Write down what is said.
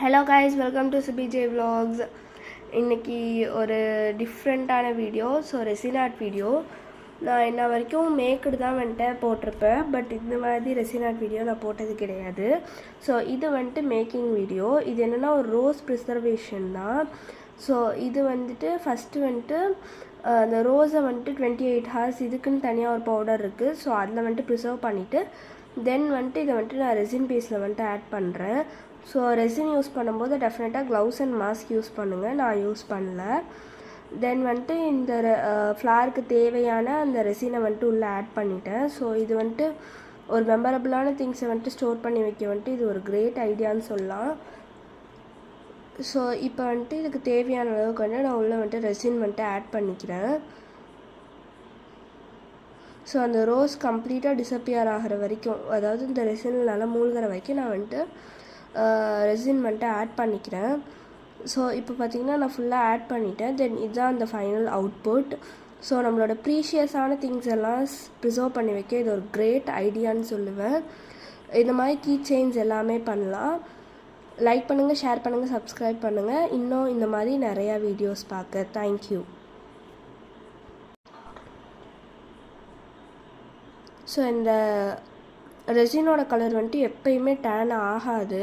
Hello guys, welcome to CBJ vlogs. இன்றைக்கி ஒரு டிஃப்ரெண்ட்டான video. So resin art video. நான் இன்ன வரைக்கும் மேக்கடு தான் வந்துட்டு போட்டிருப்பேன், பட் இந்த மாதிரி ரெசின் ஆர்ட் வீடியோ நான் போட்டது கிடையாது. ஸோ இது வந்துட்டு மேக்கிங் வீடியோ. இது என்னென்னா ஒரு ரோஸ் ப்ரிசர்வேஷன் தான். ஸோ இது வந்துட்டு ஃபஸ்ட்டு வந்துட்டு அந்த ரோஸை வந்துட்டு 28 hours இதுக்குன்னு தனியாக ஒரு பவுடர் இருக்குது. ஸோ அதில் வந்துட்டு ப்ரிசர்வ் பண்ணிவிட்டு தென் வந்துட்டு இதை வந்துட்டு நான் ரெசின் பேஸில் வந்துட்டு ஆட் பண்ணுறேன். ஸோ ரெசின் யூஸ் பண்ணும்போது டெஃபினட்டாக க்ளவுஸ் அண்ட் மாஸ்க் யூஸ் பண்ணுங்கள். நான் யூஸ் பண்ணல. தென் வந்துட்டு இந்த ஃப்ளாருக்கு தேவையான அந்த ரெசினை வந்துட்டு உள்ளே ஆட் பண்ணிட்டேன். ஸோ இது வந்துட்டு ஒரு மெமரபுளான திங்ஸை வந்துட்டு ஸ்டோர் பண்ணி வைக்க வந்துட்டு இது ஒரு கிரேட் ஐடியான்னு சொல்லலாம். ஸோ இப்போ வந்துட்டு இதுக்கு தேவையான அளவுக்கு வந்துட்டு நான் உள்ளே வந்துட்டு ரெசின் வந்துட்டு ஆட் பண்ணிக்கிறேன். ஸோ அந்த ரோஸ் கம்ப்ளீட்டாக டிஸப்பியர் ஆகிற வரைக்கும், அதாவது இந்த ரெசினில் நல்லா மூழ்கிற வரைக்கும் நான் வந்துட்டு ரெசின் வந்துட்டு ஆட் பண்ணிக்கிறேன். ஸோ இப்போ பார்த்திங்கன்னா நான் ஃபுல்லாக ஆட் பண்ணிட்டேன். தென் இதுதான் அந்த ஃபைனல் அவுட்புட். ஸோ நம்மளோட ப்ரீஷியஸான திங்ஸ் எல்லாம் ப்ரிசர்வ் பண்ணி வைக்க இது ஒரு கிரேட் ஐடியான்னு சொல்லுவேன். இந்த மாதிரி கீ செயின்ஸ் எல்லாமே பண்ணலாம். லைக் பண்ணுங்கள், ஷேர் பண்ணுங்கள், சப்ஸ்கிரைப் பண்ணுங்கள். இன்னும் இந்த மாதிரி நிறையா வீடியோஸ் பார்க்க. தேங்க்யூ. ஸோ இந்த ரெசினோட கலர் வந்துட்டு எப்பயுமே டேன் ஆகாது.